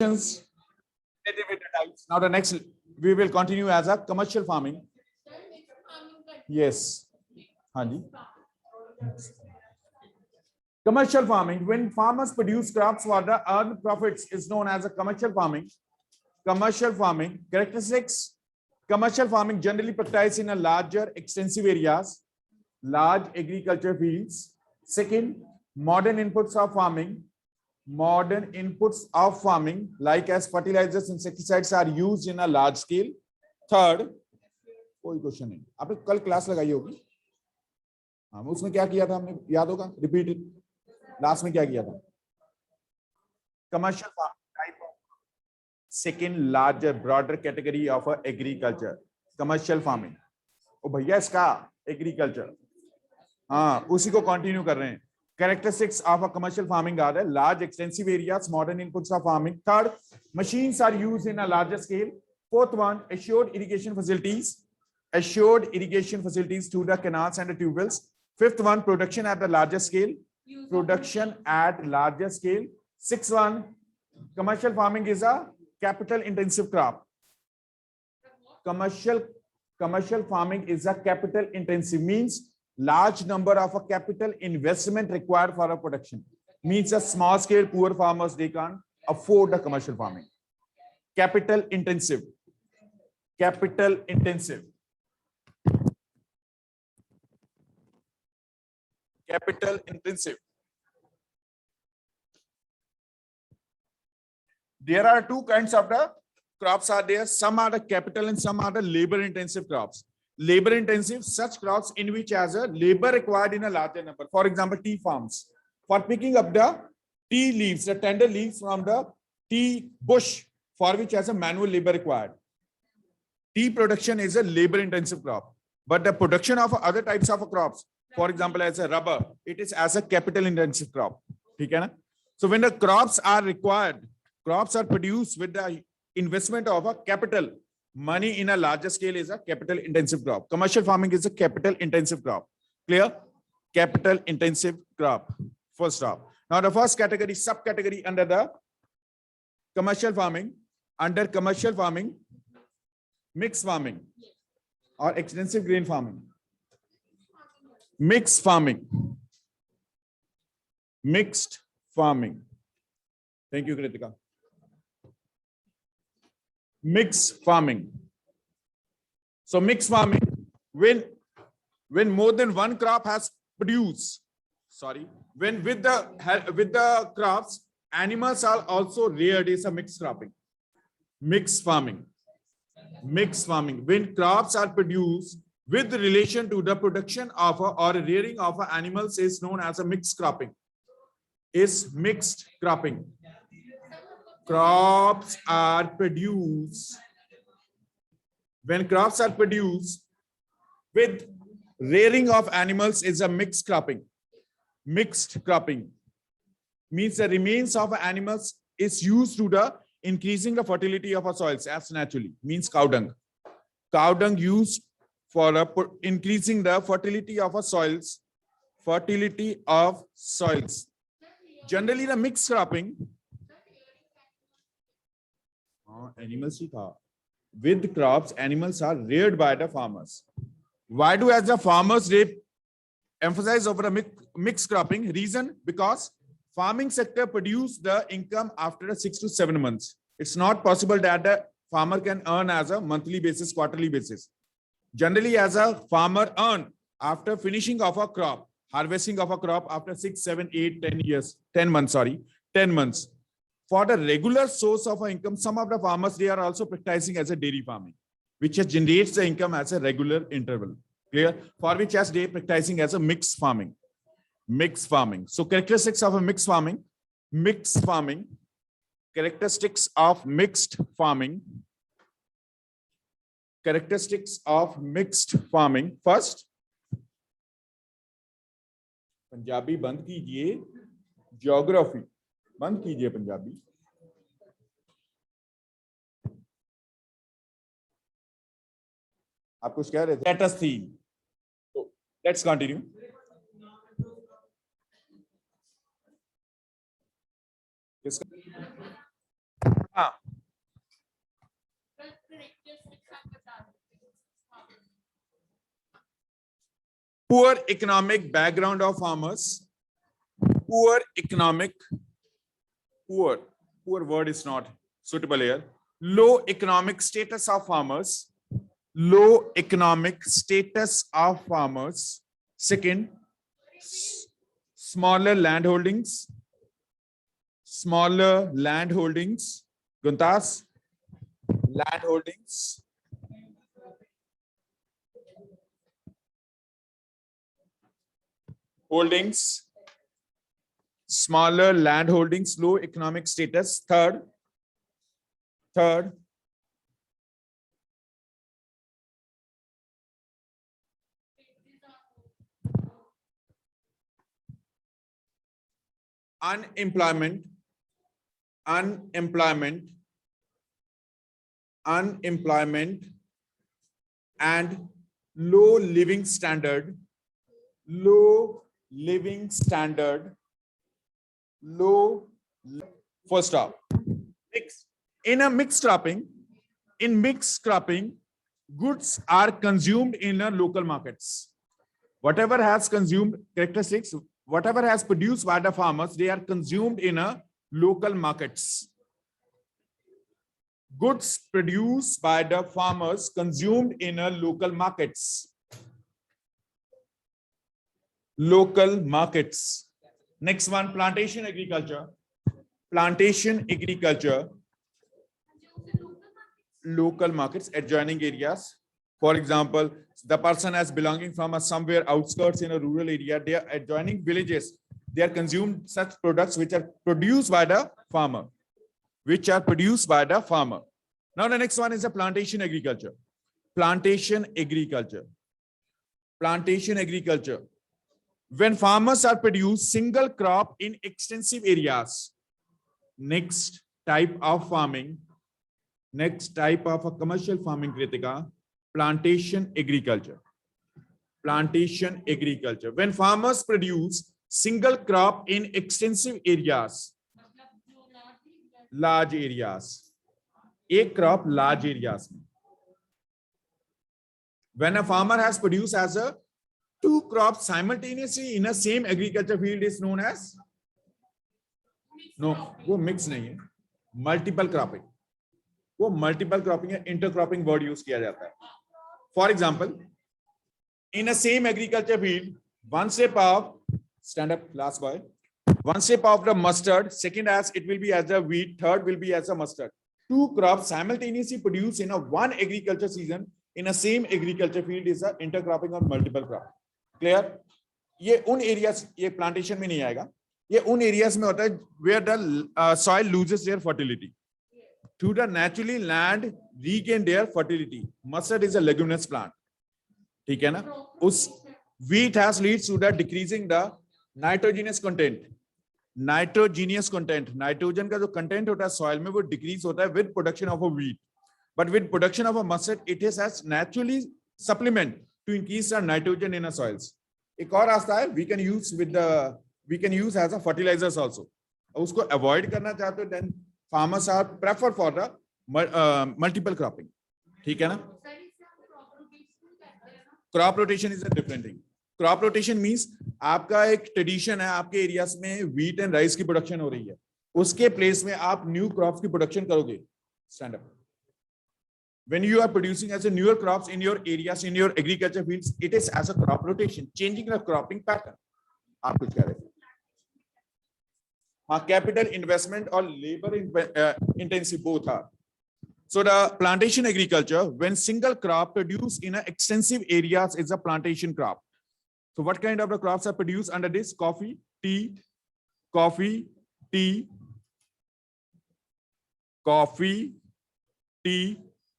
types. Now the next we will continue as a commercial farming. Yes. Hanji. Commercial farming, when farmers produce crops for the earned profits, is known as a commercial farming. Commercial farming characteristics. Commercial farming generally practiced in a larger extensive areas, large agriculture fields. Second, modern inputs of farming. Modern inputs of farming like as fertilizers, insecticides are used in a large scale. Third, कोई question नहीं, आपने कल class लगाई होगी, हाँ उसमें क्या किया था हमने याद होगा, रिपीट इट, लास्ट में क्या किया था? Commercial farming type of second larger broader category of agriculture, commercial farming. ओ भैया इसका एग्रीकल्चर, हाँ उसी को कंटिन्यू कर रहे हैं. Characteristics of a commercial farming are large extensive areas, modern inputs of farming. Third, machines are used in a larger scale. Fourth one, assured irrigation facilities to the canals and the tube wells. Fifth one, production at the larger scale. Sixth one, commercial farming is a capital intensive crop. Commercial farming is a capital intensive, means large number of a capital investment required for a production, means a small scale poor farmers, they can't afford the commercial farming. Capital intensive. There are two kinds of the crops are there. Some are the capital and some are the labor intensive crops. Labor intensive, such crops in which has a labor required in a larger number. For example, tea farms. For picking up the tea leaves, the tender leaves from the tea bush, for which has a manual labor required. Tea production is a labor intensive crop. But the production of other types of crops, for example, as a rubber, it is as a capital intensive crop. So when the crops are required, crops are produced with the investment of a capital. Money in a larger scale is a capital intensive crop. Commercial farming is a capital intensive crop. Clear? Capital intensive crop. First stop. Now the first category, subcategory under the commercial farming, mixed farming or extensive grain farming. Mixed farming. Thank you, Kritika. Mixed farming. So mixed farming, when more than one crop has produced, when with the crops, animals are also reared, is a mixed cropping. Mixed farming. When crops are produced with relation to the production of or rearing of animals is known as a mixed cropping. Crops are produced, when crops are produced with rearing of animals is a mixed cropping. Mixed cropping means the remains of animals is used to the increasing the fertility of our soils as naturally, means cow dung. Cow dung used for increasing the fertility of our soils. Generally the mixed cropping, animals with crops, animals are reared by the farmers. Why do as the farmers emphasize over the mixed cropping? Reason, because farming sector produce the income after 6 to 7 months. It's not possible that the farmer can earn as a monthly basis, quarterly basis. Generally, as a farmer earn after finishing of a crop, harvesting of a crop after 6, 7, 8, 10 months. For the regular source of income, some of the farmers, they are also practicing as a dairy farming, which generates the income as a regular interval. Clear? For which as they practicing as a mixed farming. So characteristics of a mixed farming. Characteristics of mixed farming. First, Punjabi बंद कीजिए, geography बंद कीजिए पंजाबी. आप कुछ कह रहे थे? Status theme. So let's continue. हाँ, poor economic background of farmers, poor economic, poor word is not suitable here. Low economic status of farmers, low economic status of farmers. Second, smaller land holdings, Guntas, land holdings, smaller land holdings, low economic status. Third, unemployment, and low living standard, first stop. In mixed cropping, goods are consumed in local markets. Whatever has consumed characteristics, whatever has produced by the farmers, they are consumed in local markets. Goods produced by the farmers consumed in local markets. Next one, plantation agriculture. Local markets, adjoining areas. For example, the person is belonging from somewhere outskirts in a rural area. They are adjoining villages. They are consumed such products which are produced by the farmer. Now the next one is a plantation agriculture. When farmers are produce single crop in extensive areas. Next type of a commercial farming, Kritika, plantation agriculture. When farmers produce single crop in extensive areas, large areas, एक crop large areas. When a farmer has produced as a two crops simultaneously in a same agriculture field is known as, no, वो mix नहीं है, multiple cropping या intercropping word use किया जाता है. For example, in a same agriculture field, one step of, stand up last boy, one step of the mustard, second as it will be as a wheat, third will be as a mustard. Two crops simultaneously produced in a one agriculture season in a same agriculture field is a intercropping or multiple crop. Clear? ये उन areas, ये plantation में नहीं आएगा, ये उन areas में होता है where the soil loses their fertility. To the naturally land regain their fertility. Mustard is a leguminous plant. ठीक है ना? उस wheat has leads to the decreasing the nitrogenous content. Nitrogen का जो content होता है soil में वो decrease होता है with production of a wheat. But with production of a mustard, it is as naturally supplement to increase the nitrogen in a soils. एक और रास्ता है, we can use as a fertilizers also. उसको avoid करना चाहते हो, then farmers are prefer for the multiple cropping. ठीक है ना? Crop rotation is a different thing. Crop rotation means आपका एक tradition है, आपके areas में wheat and rice की production हो रही है, उसके place में आप new crops की production करोगे. Stand up. When you are producing as a newer crops in your areas, in your agriculture fields, it is as a crop rotation, changing the cropping pattern. आप कुछ कह रहे थे? Capital investment or labor intensive both are. So the plantation agriculture, when single crop produced in extensive areas, is a plantation crop. So what kind of the crops are produced under this? Coffee, tea,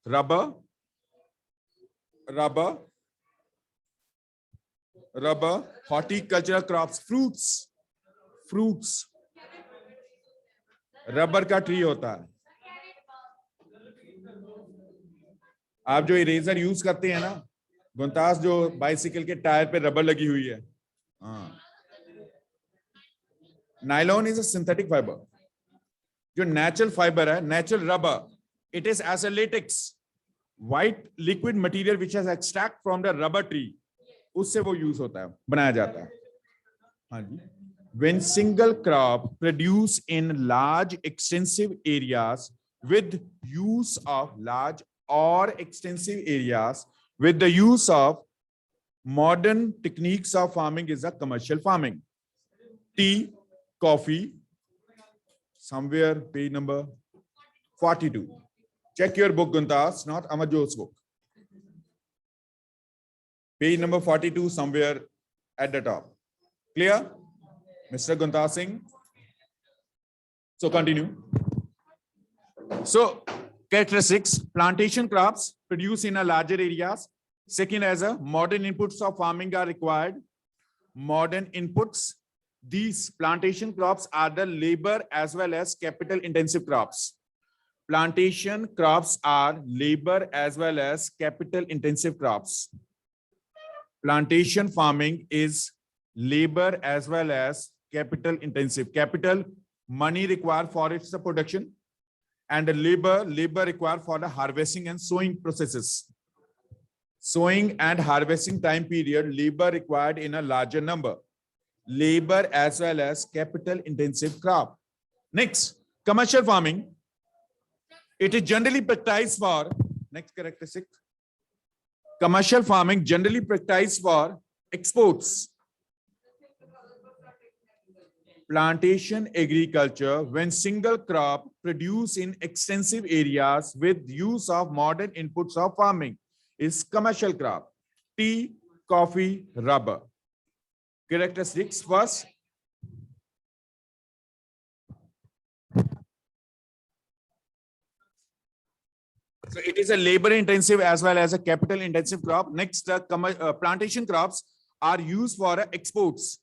rubber, horticultural crops, fruits. Rubber का tree होता है. आप जो eraser use करते हैं ना, गुंतास, जो bicycle के टायर पे रबर लगी हुई है, nylon is a synthetic fibre. जो natural fiber है, natural rubber, it is as a latex, white liquid material which has extract from the rubber tree. उससे वो use होता है, बनाया जाता है. हाँ जी. When single crop produce in large extensive areas with use of large or extensive areas with the use of modern techniques of farming is a commercial farming. Tea, coffee, somewhere page number 42. Check your book, Guntas, not Amajot's book. Page number 42, somewhere at the top. Clear? Mr. Guntas Singh. So continue. So characteristics, plantation crops produce in a larger areas. Second, as a modern inputs of farming are required. Modern inputs. These plantation crops are the labor as well as capital intensive crops. Plantation crops are labor as well as capital intensive crops. Plantation farming is labor as well as capital intensive. Capital, money required for its production, and the labor required for the harvesting and sowing processes. Sowing and harvesting time period, labor required in a larger number. Labor as well as capital intensive crop. Next, commercial farming. It is generally practiced for, next characteristic, commercial farming generally practiced for exports. Plantation agriculture, when single crop produced in extensive areas with use of modern inputs of farming, is commercial crop. Tea, coffee, rubber. Characteristics first. So it is a labor intensive as well as a capital intensive crop. Next, plantation crops are used for exports.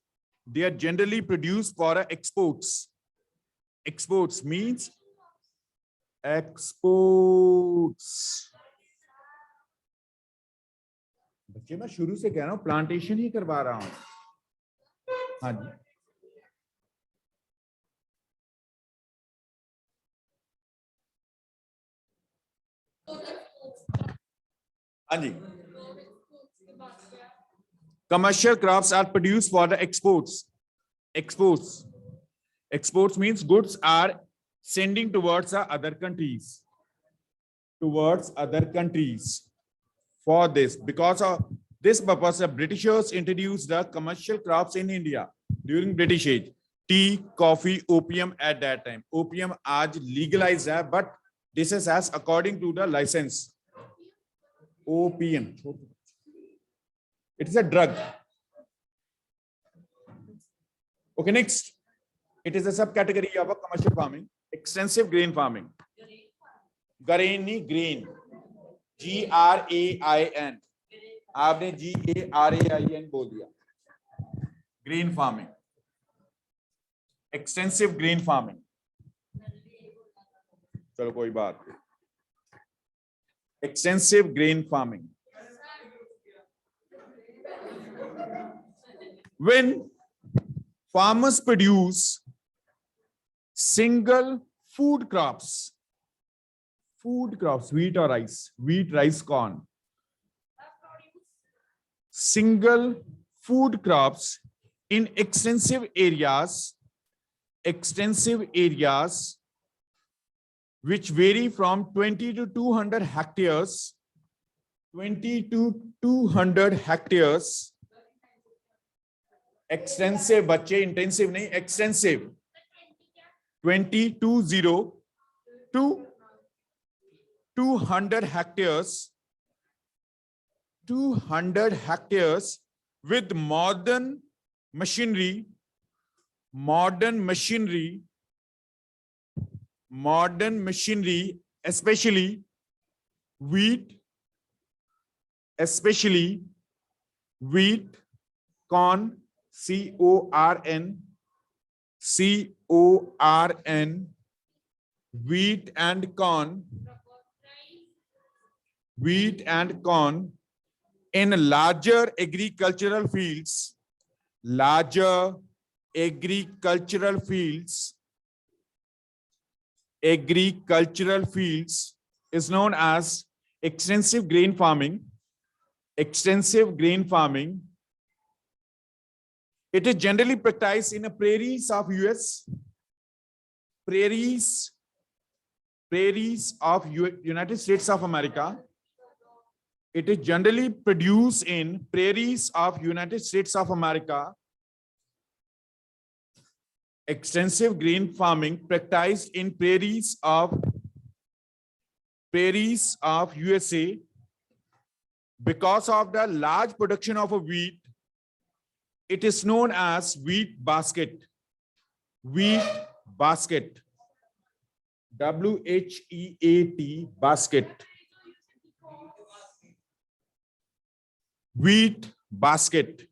They are generally produced for exports. Exports means exports. बच्चे मैं शुरू से कह रहा हूं plantation he करवा रहा हूं. हाँ जी. हाँ जी. Commercial crops are produced for the exports. Exports. Exports means goods are sending towards other countries. Towards other countries. For this, because of this purpose, the Britishers introduced the commercial crops in India during British age. Tea, coffee, opium at that time. Opium आज legalized है, but this is as according to the license. Opium. It is a drug. Okay, next. It is a subcategory of a commercial farming. Extensive grain farming. Grain. GRAIN. आपने GARAIN बोल दिया. Grain farming. Extensive grain farming. चलो कोई बात. Extensive grain farming. When farmers produce single food crops, wheat or rice, corn, single food crops in extensive areas which vary from 20 to 200 hectares, 20 to 200 hectares. Extensive, बच्चे intensive नहीं, extensive. 20 to 200 hectares. 200 hectares with modern machinery, especially wheat, corn, CORN, wheat and corn in larger agricultural fields, agricultural fields is known as extensive grain farming. Extensive grain farming. It is generally practiced in the prairies of US, prairies of United States of America. It is generally produced in prairies of United States of America. Extensive grain farming practiced in prairies of USA. Because of the large production of a wheat, it is known as wheat basket. Wheat basket. WHEAT basket. Wheat basket.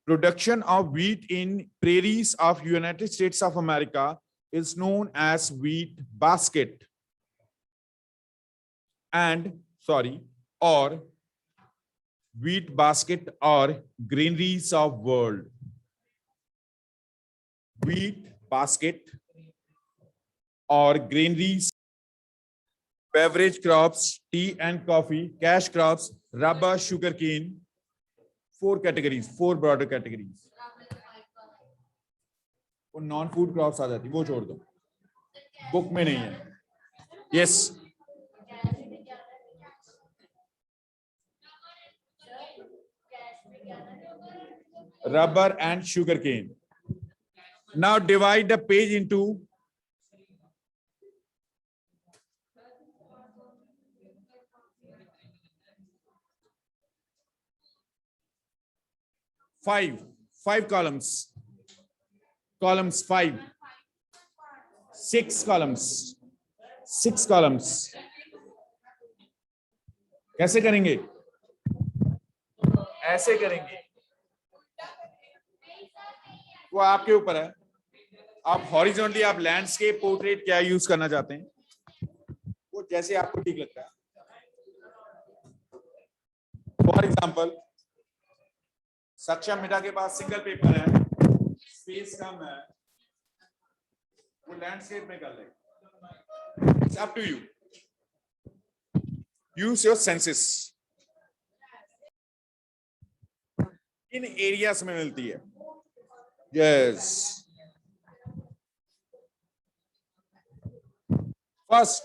Production of wheat in prairies of United States of America is known as wheat basket. Or wheat basket or granaries of world. Wheat basket or granaries. Beverage crops, tea and coffee, cash crops, rubber, sugarcane. 4 categories, 4 broader categories. वो non food crops आ जाती, वो छोड़ दो, book में नहीं है. Yes. Rubber and sugarcane. Now divide the page into 5 columns. Columns 5. 6 columns. 6 columns. कैसे करेंगे? ऐसे करेंगे. वो आपके ऊपर है. आप हॉरिजॉन्टली, आप लैंडस्केप, पोर्ट्रेट क्या यूज करना चाहते हैं, वो जैसे आपको ठीक लगता है. फॉर एग्जाम्पल, सक्षम मिटा के पास सिंगल पेपर है, स्पेस कम है, वो लैंडस्केप में कर ले. It's up to you. Use your senses. इन एरियाज में मिलती है. यस. फर्स्ट,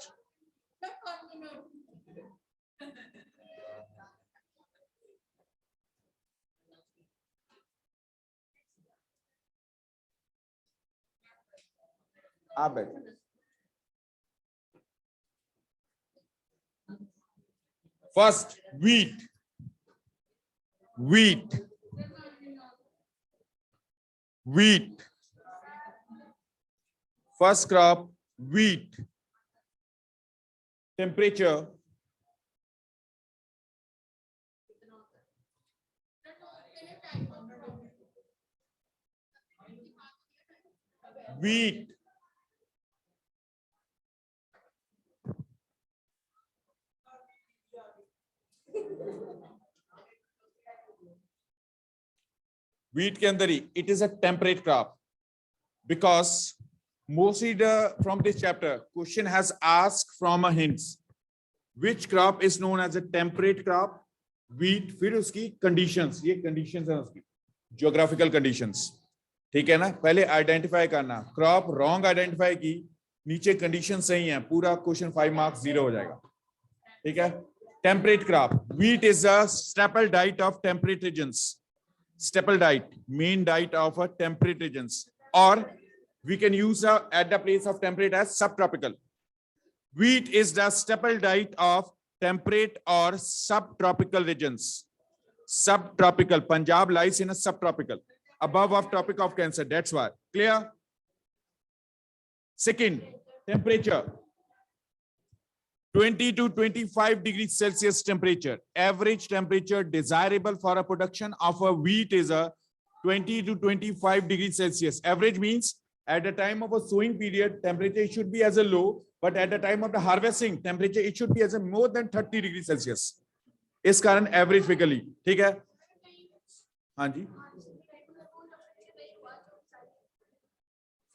आप बैठे. First, wheat. First crop, wheat. Temperature. Wheat. Wheat के अंदर ही, it is a temperate crop, because mostly from this chapter question has asked from a hints which crop is known as a temperate crop. Wheat. फिर उसकी conditions, ये conditions है उसकी, geographical conditions. ठीक है ना. पहले आइडेंटिफाई करना. क्रॉप रॉन्ग आइडेंटिफाई की, नीचे कंडीशन सही है, पूरा क्वेश्चन 5 मार्क्स 0 हो जाएगा. ठीक है. Temperate crop. Wheat is a staple diet of temperate regions. Staple diet, main diet of a temperate regions, or we can use at the place of temperate as subtropical. Wheat is the staple diet of temperate or subtropical regions. Subtropical. Punjab lies in a subtropical, above of tropic of Cancer. That's why. Clear? Second, temperature. 20 to 25 degrees Celsius temperature. Average temperature desirable for a production of a wheat is a 20 to 25 degrees Celsius. Average means at the time of a sowing period, temperature should be as a low, but at the time of the harvesting, temperature it should be as a more than 30 degrees Celsius. इस कारण average figure ली. ठीक है. हाँ जी.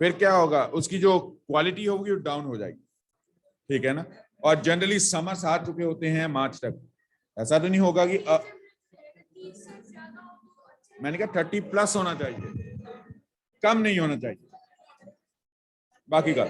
फिर क्या होगा, उसकी जो क्वालिटी होगी वो डाउन हो जाएगी, ठीक है ना। और जनरली समर्स आ चुके होते हैं मार्च तक, ऐसा तो नहीं होगा कि मैंने कहा 30+ होना चाहिए, कम नहीं होना चाहिए। बाकी का